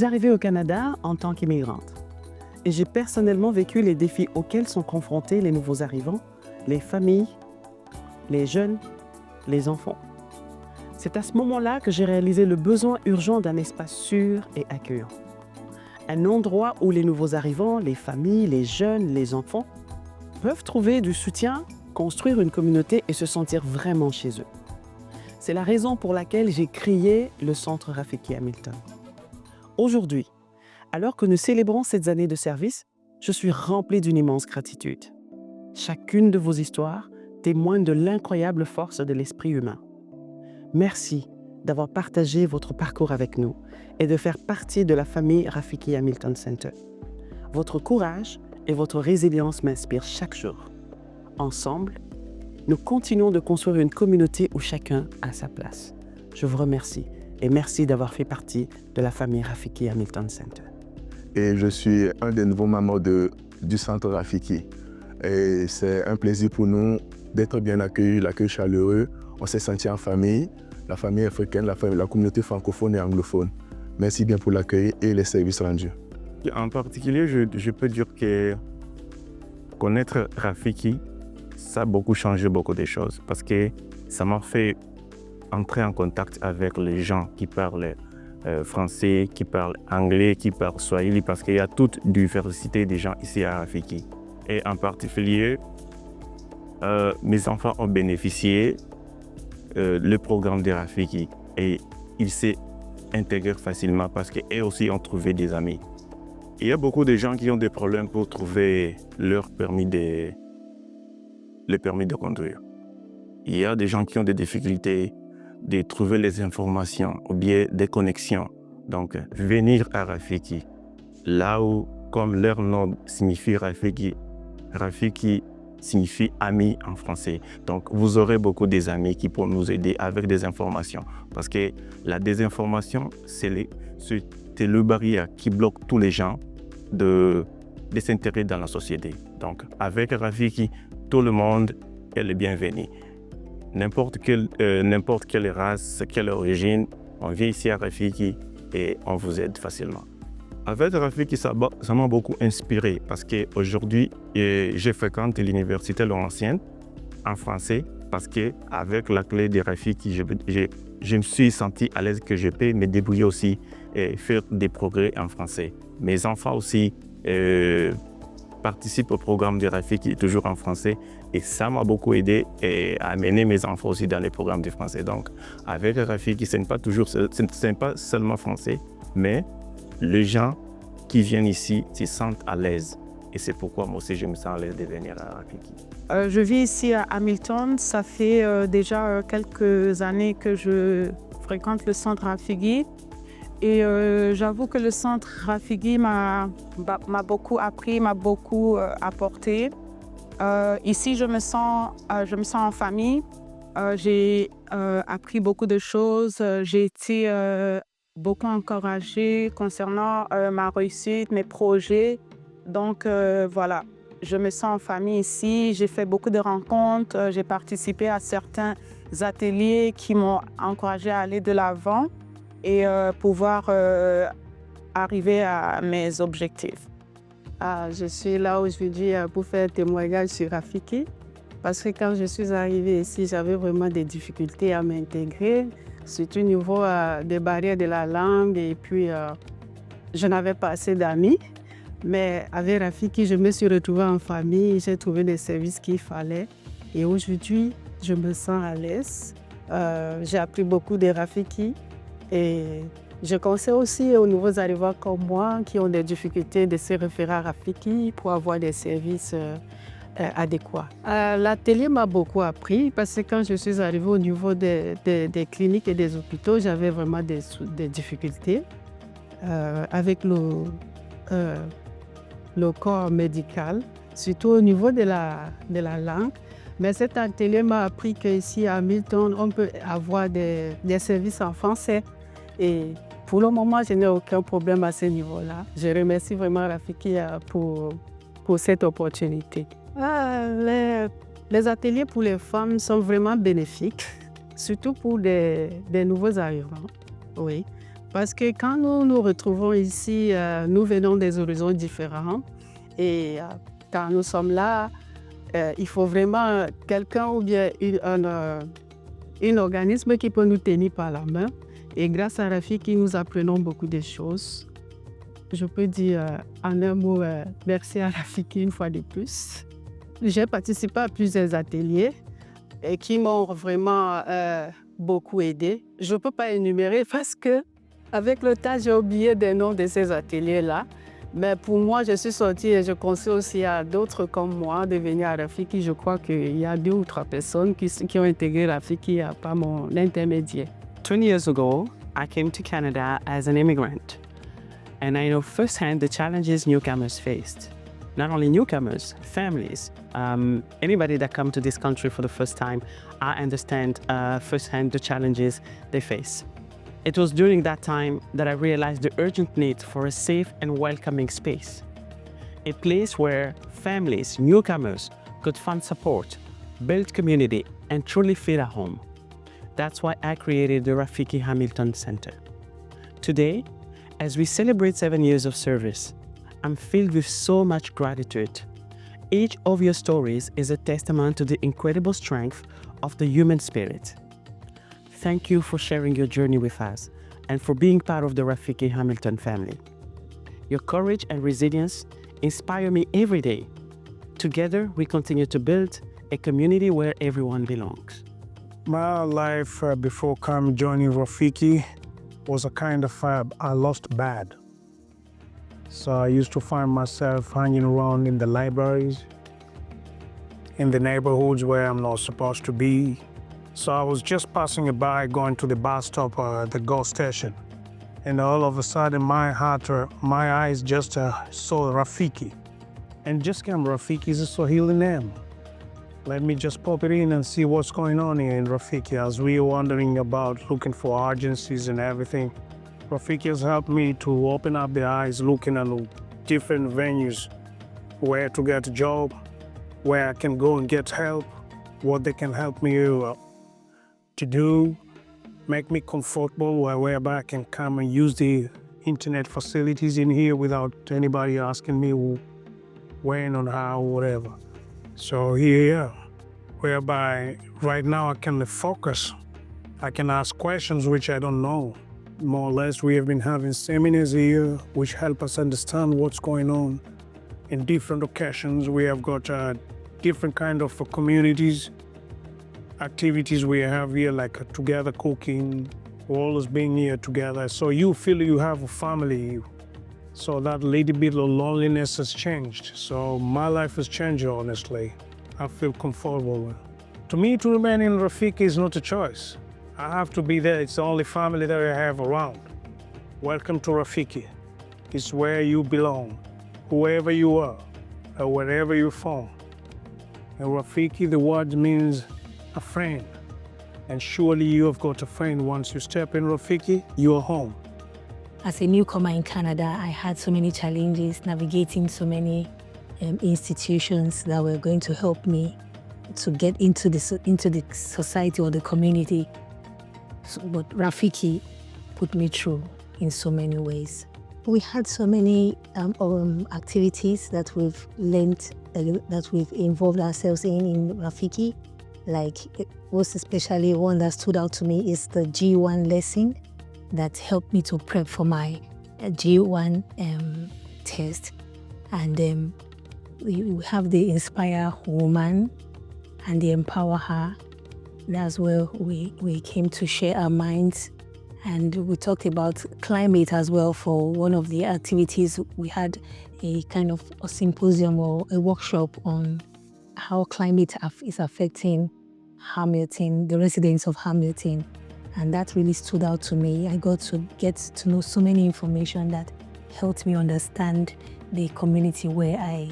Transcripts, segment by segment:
arrivée au Canada en tant qu'immigrante et j'ai personnellement vécu les défis auxquels sont confrontés les nouveaux arrivants, les familles, les jeunes, les enfants. C'est à ce moment-là que j'ai réalisé le besoin urgent d'un espace sûr et accueillant. Un endroit où les nouveaux arrivants, les familles, les jeunes, les enfants peuvent trouver du soutien, construire une communauté et se sentir vraiment chez eux. C'est la raison pour laquelle j'ai créé le centre Rafiki Hamilton. Aujourd'hui, alors que nous célébrons ces années de service, je suis rempli d'une immense gratitude. Chacune de vos histoires témoigne de l'incroyable force de l'esprit humain. Merci d'avoir partagé votre parcours avec nous et de faire partie de la famille Rafiki Hamilton Center. Votre courage et votre résilience m'inspirent chaque jour. Ensemble, nous continuons de construire une communauté où chacun a sa place. Je vous remercie et merci d'avoir fait partie de la famille Rafiki Hamilton Center. Et je suis un des nouveaux membres du centre Rafiki. Et c'est un plaisir pour nous d'être bien accueillis, l'accueil chaleureux. On s'est senti en famille, la famille africaine, la communauté francophone et anglophone. Merci bien pour l'accueil et les services rendus. En particulier, je peux dire que connaître Rafiki, ça a beaucoup changé beaucoup de choses parce que ça m'a fait entrer en contact avec les gens qui parlent français, qui parlent anglais, qui parlent swahili parce qu'il y a toute diversité de gens ici à Rafiki. Et en particulier, mes enfants ont bénéficié le programme de Rafiki et ils s'est intégré facilement parce qu'eux aussi ont trouvé des amis. Il y a beaucoup de gens qui ont des problèmes pour trouver le permis de conduire. Il y a des gens qui ont des difficultés de trouver les informations ou bien des connexions. Donc, venir à Rafiki, là où, comme leur nom signifie Rafiki, Rafiki signifie ami en français. Donc, vous aurez beaucoup des amis qui pourront nous aider avec des informations. Parce que la désinformation, c'est le barrière qui bloque tous les gens de s'intégrer dans la société. Donc, avec Rafiki, tout le monde est le bienvenu. N'importe quelle race, quelle origine, on vient ici à Rafiki et on vous aide facilement. Avec Rafiki, ça m'a beaucoup inspiré parce qu'aujourd'hui, je fréquente l'université Laurentienne en français parce qu'avec la clé de Rafiki, je me suis senti à l'aise que je peux me débrouiller aussi et faire des progrès en français. Mes enfants aussi participent au programme de Rafiki toujours en français et ça m'a beaucoup aidé à amener mes enfants aussi dans les programmes de français. Donc, avec Rafiki, ce n'est pas seulement français, mais les gens qui viennent ici se sentent à l'aise. Et c'est pourquoi moi aussi, je me sens à l'aise de venir à Rafiki. Je vis ici à Hamilton. Ça fait déjà quelques années que je fréquente le centre Rafiki. Et j'avoue que le centre Rafiki m'a beaucoup appris, m'a beaucoup apporté. Ici, je me sens en famille. J'ai appris beaucoup de choses. J'ai été beaucoup encouragée concernant ma réussite, mes projets. Donc voilà, je me sens en famille ici. J'ai fait beaucoup de rencontres. J'ai participé à certains ateliers qui m'ont encouragée à aller de l'avant et pouvoir arriver à mes objectifs. Je suis là aujourd'hui pour faire un témoignage sur Rafiki parce que quand je suis arrivée ici, j'avais vraiment des difficultés à m'intégrer, surtout au niveau des barrières de la langue et puis je n'avais pas assez d'amis. Mais avec Rafiki, je me suis retrouvée en famille, j'ai trouvé les services qu'il fallait et aujourd'hui, je me sens à l'aise. J'ai appris beaucoup de Rafiki et je conseille aussi aux nouveaux arrivants comme moi qui ont des difficultés de se référer à Rafiki pour avoir des services adéquats. L'atelier m'a beaucoup appris parce que quand je suis arrivée au niveau des cliniques et des hôpitaux, j'avais vraiment des difficultés avec le corps médical, surtout au niveau de la langue. Mais cet atelier m'a appris qu'ici à Hamilton, on peut avoir des services en français. Et pour le moment, je n'ai aucun problème à ce niveau-là. Je remercie vraiment Rafiki pour cette opportunité. Les ateliers pour les femmes sont vraiment bénéfiques, surtout pour des nouveaux arrivants. Oui, Parce que quand nous nous retrouvons ici, nous venons des horizons différents. Et quand nous sommes là, il faut vraiment quelqu'un ou bien un organisme qui peut nous tenir par la main. Et grâce à Rafiki, nous apprenons beaucoup de choses. Je peux dire en un mot, merci à Rafiki une fois de plus. J'ai participé à plusieurs ateliers et qui m'ont vraiment beaucoup aidé. Je ne peux pas énumérer parce que avec le temps, j'ai oublié des noms de ces ateliers-là. Mais pour moi, je suis sortie et je conseille aussi à d'autres comme moi de venir à Rafiki. Je crois qu'il y a 2 ou 3 personnes qui ont intégré Rafiki par mon intermédiaire. 20 years ago, I came to Canada as an immigrant, and I know firsthand the challenges newcomers faced. Not only newcomers, families, anybody that come to this country for the first time, I understand firsthand the challenges they face. It was during that time that I realized the urgent need for a safe and welcoming space. A place where families, newcomers, could find support, build community, and truly feel at home. That's why I created the Rafiki Hamilton Center. Today, as we celebrate 7 years of service, I'm filled with so much gratitude. Each of your stories is a testament to the incredible strength of the human spirit. Thank you for sharing your journey with us and for being part of the Rafiki Hamilton family. Your courage and resilience inspire me every day. Together, we continue to build a community where everyone belongs. My life before joining Rafiki was a kind of I lost bad. So I used to find myself hanging around in the libraries, in the neighborhoods where I'm not supposed to be. So I was just passing by, going to the bus stop or the GO station. And all of a sudden my eyes just saw Rafiki. And just came Rafiki is a Swahili name. Let me just pop it in and see what's going on here in Rafiki. As we were wondering about looking for agencies and everything, Rafiki has helped me to open up the eyes, looking at different venues, where to get a job, where I can go and get help, what they can help me to do, make me comfortable, whereby I can come and use the internet facilities in here without anybody asking me when or how, whatever. So here, whereby right now I can focus. I can ask questions which I don't know. More or less, we have been having seminars here which help us understand what's going on in different occasions. We have got different kind of communities, activities we have here, like together cooking, always being here together. So you feel you have a family. So that little bit of loneliness has changed. So my life has changed, honestly. I feel comfortable. To me, to remain in Rafiki is not a choice. I have to be there. It's the only family that I have around. Welcome to Rafiki. It's where you belong, whoever you are, or wherever you're from. And Rafiki, the word means a friend. And surely you have got a friend. Once you step in Rafiki, you're home. As a newcomer in Canada, I had so many challenges navigating so many institutions that were going to help me to get into the society or the community. But Rafiki put me through in so many ways. We had so many activities that we've learned, that we've involved ourselves in Rafiki. Like, most especially one that stood out to me is the G1 lesson that helped me to prep for my G1 test. And we have the Inspire Woman and the Empower Her. That's where we came to share our minds. And we talked about climate as well. For one of the activities, we had a kind of a symposium or a workshop on how climate is affecting Hamilton, the residents of Hamilton. And that really stood out to me. I got to get to know so many information that helped me understand the community where I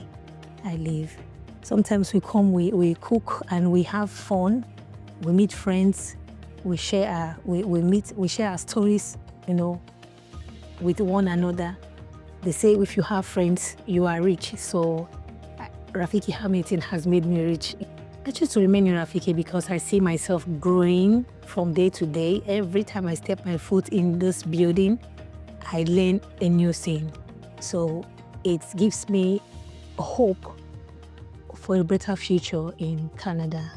live. Sometimes we come, we cook and we have fun. We meet friends. We share our stories, with one another. They say if you have friends, you are rich. So Rafiki Hamilton has made me rich. I choose to remain in Rafiki because I see myself growing from day to day. Every time I step my foot in this building, I learn a new thing. So it gives me hope for a better future in Canada.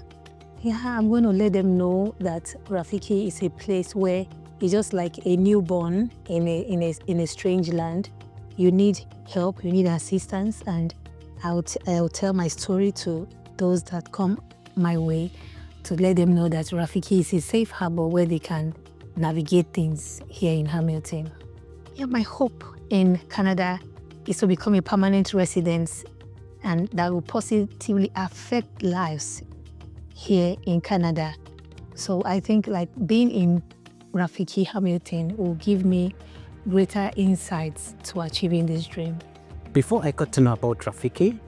Yeah, I'm going to let them know that Rafiki is a place where it's just like a newborn in a strange land. You need help, you need assistance, and I'll tell my story to those that come my way to let them know that Rafiki is a safe harbor where they can navigate things here in Hamilton. Yeah, my hope in Canada is to become a permanent resident, and that will positively affect lives here in Canada. So I think like being in Rafiki Hamilton will give me greater insights to achieving this dream. Before I got to know about Rafiki,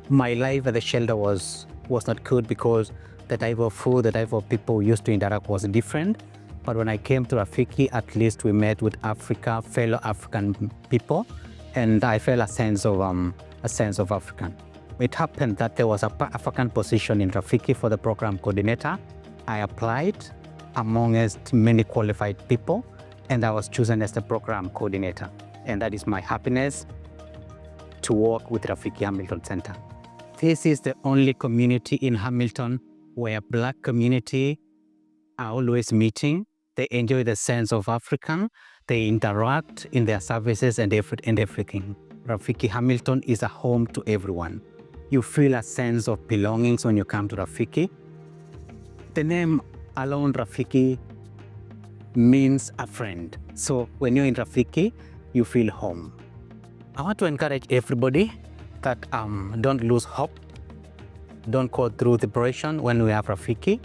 my life at the shelter was not good because the type of food, the type of people we used to interact was different. But when I came to Rafiki, at least we met with fellow African people, and I felt a sense of African. It happened that there was an African position in Rafiki for the program coordinator. I applied amongst many qualified people, and I was chosen as the program coordinator. And that is my happiness to work with Rafiki Hamilton Center. This is the only community in Hamilton where Black community are always meeting. They enjoy the sense of African. They interact in their services and everything. Rafiki Hamilton is a home to everyone. You feel a sense of belongings when you come to Rafiki. The name alone, Rafiki, means a friend. So when you're in Rafiki, you feel home. I want to encourage everybody that don't lose hope. Don't go through depression when we have Rafiki.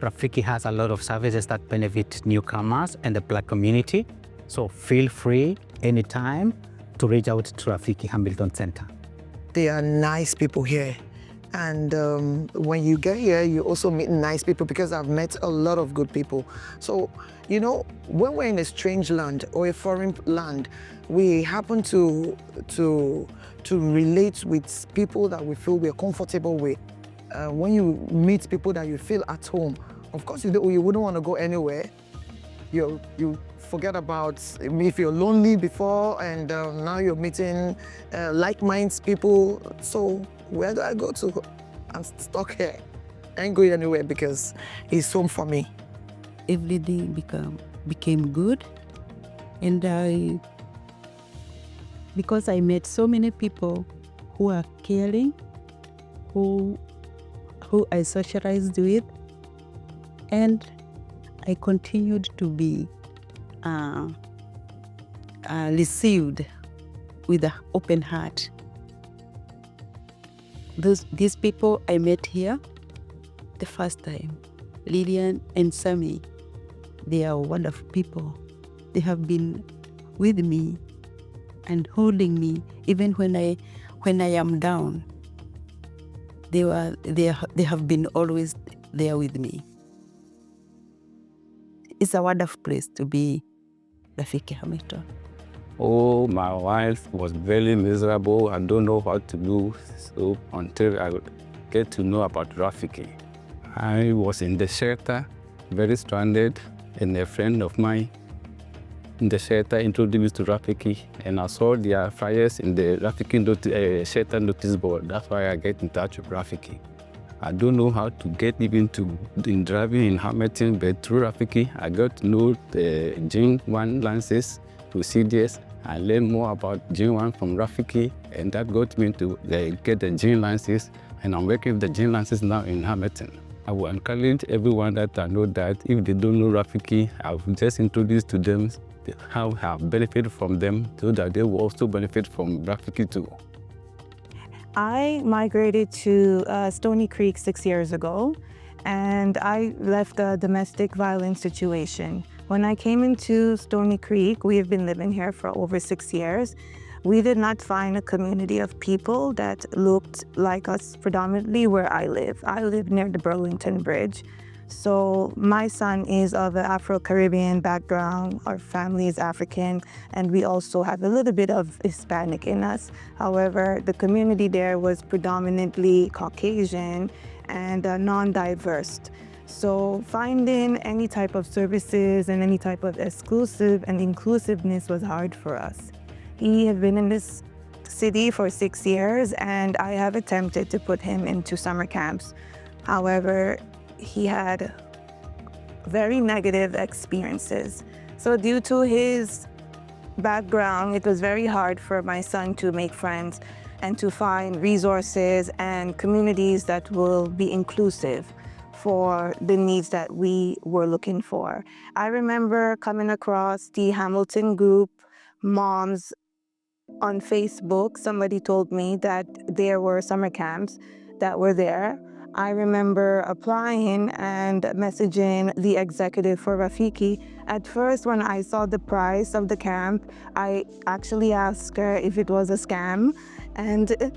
Rafiki has a lot of services that benefit newcomers and the Black community. So feel free anytime to reach out to Rafiki Hamilton Center. They are nice people here. And when you get here, you also meet nice people, because I've met a lot of good people. So, you know, when we're in a strange land or a foreign land, we happen to relate with people that we feel we're comfortable with. When you meet people that you feel at home, of course you wouldn't want to go anywhere. You forget about if you're lonely before, and now you're meeting like-minded people. So where do I go to? I'm stuck here. I ain't going anywhere because it's home for me. Everything became good, and because I met so many people who are caring, who I socialized with, and I continued to be received with an open heart. These people I met here the first time, Lillian and Sammy, they are wonderful people. They have been with me and holding me even when I am down. They have been always there with me. It's a wonderful place to be, Rafiki Hamilton. Oh, my life was very miserable. I don't know what to do. So until I get to know about Rafiki. I was in the shelter, very stranded, and a friend of mine in the shelter introduced me to Rafiki, and I saw their flyers in the Rafiki shelter notice board. That's why I get in touch with Rafiki. I don't know how to get even in driving in Hamilton, but through Rafiki, I got to know the Gen 1 licenses to CDS. I learned more about Gen 1 from Rafiki, and that got me to get the Gen license, and I'm working with the Gen license now in Hamilton. I will encourage everyone that I know that if they don't know Rafiki, I will just introduce to them how I have benefited from them so that they will also benefit from Rafiki too. I migrated to Stony Creek 6 years ago, and I left a domestic violence situation. When I came into Stony Creek, we have been living here for over 6 years. We did not find a community of people that looked like us predominantly where I live. I live near the Burlington Bridge. So my son is of an Afro-Caribbean background, our family is African, and we also have a little bit of Hispanic in us. However, the community there was predominantly Caucasian and non-diverse. So finding any type of services and any type of exclusive and inclusiveness was hard for us. He had been in this city for 6 years, and I have attempted to put him into summer camps. However, he had very negative experiences. So due to his background, it was very hard for my son to make friends and to find resources and communities that will be inclusive for the needs that we were looking for. I remember coming across the Hamilton group moms on Facebook. Somebody told me that there were summer camps that were there. I remember applying and messaging the executive for Rafiki. At first, when I saw the price of the camp, I actually asked her if it was a scam, and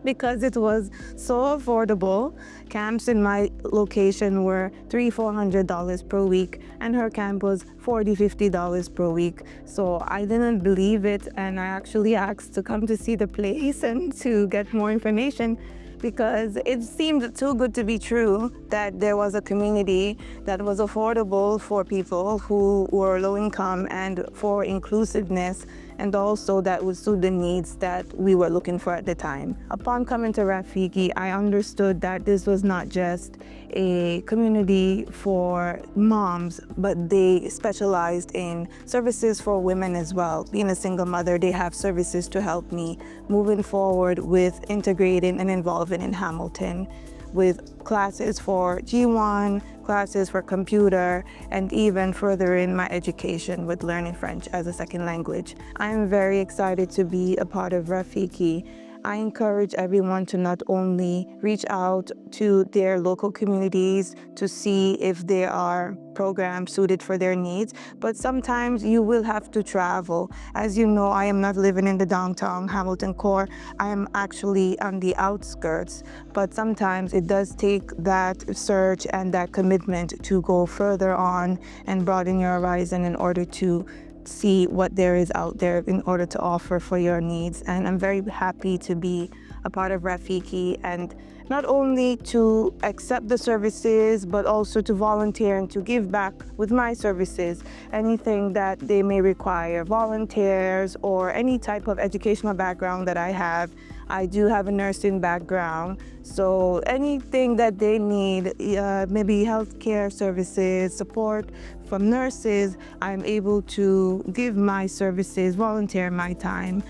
because it was so affordable. Camps in my location were $300-400 per week, and her camp was $40-50 per week. So I didn't believe it, and I actually asked to come to see the place and to get more information, because it seemed too good to be true that there was a community that was affordable for people who were low income and for inclusiveness, and also that would suit the needs that we were looking for at the time. Upon coming to Rafiki, I understood that this was not just a community for moms, but they specialized in services for women as well. Being a single mother, they have services to help me moving forward with integrating and involving in Hamilton, with classes for G1, classes for computer, and even furthering my education with learning French as a second language. I am very excited to be a part of Rafiki. I encourage everyone to not only reach out to their local communities to see if there are programs suited for their needs, but sometimes you will have to travel. As you know, I am not living in the downtown Hamilton core. I am actually on the outskirts, but sometimes it does take that search and that commitment to go further on and broaden your horizon in order to see what there is out there in order to offer for your needs. And I'm very happy to be a part of Rafiki, and not only to accept the services, but also to volunteer and to give back with my services, anything that they may require, volunteers or any type of educational background that I have. I do have a nursing background, so anything that they need, maybe healthcare services, support from nurses, I'm able to give my services, volunteer my time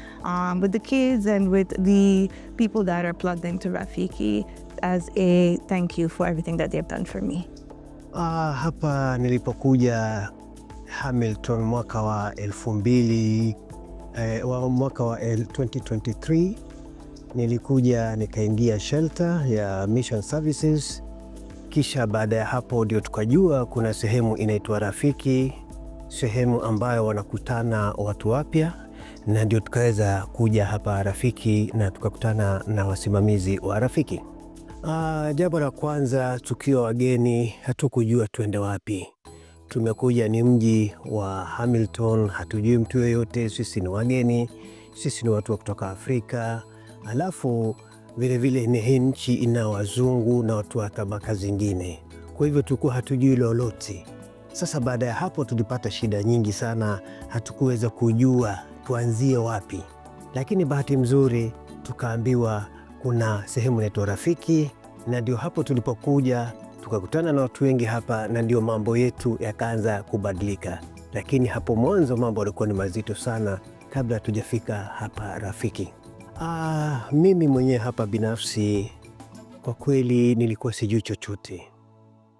with the kids and with the people that are plugged into Rafiki as a thank you for everything that they've done for me. Hapa nilipokuja Hamilton mwaka wa 2023, nilikuja nikaingia shelter ya Mission Services. Kisha baada ya hapo ndio tukajua kuna sehemu inaitwa Rafiki, sehemu ambayo wanakutana watu wapya, na ndio tukaweza kuja hapa Rafiki na tukakutana na wasimamizi wa Rafiki. Jambo la kwanza, tukiwa wageni hatukujua tuende wapi. Tumekuja ni mji wa Hamilton, hatujui mtu yeyote, sisi ni wageni, sisi ni watu wa kutoka Afrika. Alafu vile vile ni hii nchi ina wazungu na watu wa tabaka zingine. Kwa hivyo tulikuwa hatujui lolote. Sasa baada ya hapo tulipata shida nyingi sana, hatukuweza kujua tuanzie wapi. Lakini bahati mzuri tukaambiwa kuna sehemu inaitwa Rafiki, na ndio hapo tulipokuja tukakutana na watu wengi hapa, na ndio mambo yetu yakaanza kubadilika. Lakini hapo mwanzo mambo yalikuwa ni mazito sana kabla hatujafika hapa Rafiki. Mimi mwenyewe hapa binafsi kwa kweli nilikuwa sijui chochote,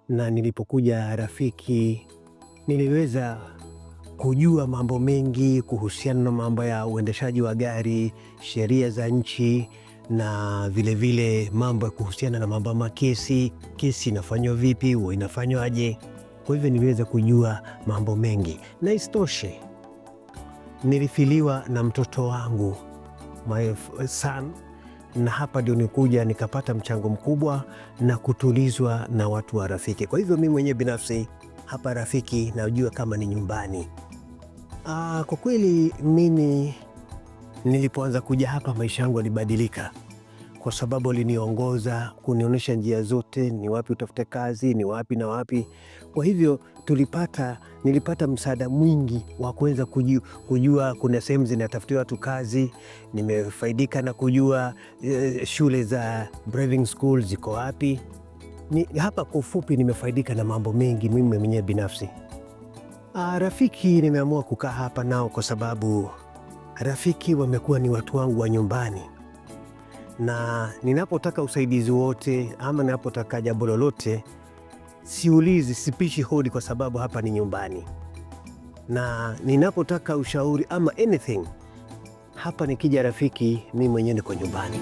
na nilipokuja Rafiki niliweza kujua mambo mengi kuhusiana na mambo ya uendeshaji wa gari, sheria za nchi, na vile vile mambo ya kuhusiana na mambo ya makesi, kesi inafanywa vipi, huwa inafanywaje. Kwa hivyo niliweza kujua mambo mengi, na isitoshe nilifiliwa na mtoto wangu, my son, na hapa ndio nikuja nikapata mchango mkubwa na kutulizwa na watu wa Rafiki. Kwa hivyo mimi mwenyewe binafsi hapa Rafiki najua kama ni nyumbani. Kwa kweli mimi nilipoanza kuja hapa maisha yangu yalibadilika, kwa sababu aliniongoza kunionyesha njia zote, ni wapi utafute kazi, ni wapi na wapi. Kwa hivyo nilipata msaada mwingi wa kuweza kujua kuna sehemu zinatafutiwa watu kazi. Nimefaidika na kujua shule za driving school ziko wapi. Hapa kwa ufupi nimefaidika na mambo mengi mimi mwenyewe binafsi. Rafiki nimeamua kukaa hapa nao kwa sababu Rafiki wamekuwa ni watu wangu wa nyumbani, na ninapotaka usaidizi wote ama ninapotaka jambo lolote siulizi, sipishi hodi kwa sababu hapa ni nyumbani. Na ninapotaka ushauri ama anything, hapa nikija Rafiki mimi mwenyewe niko nyumbani.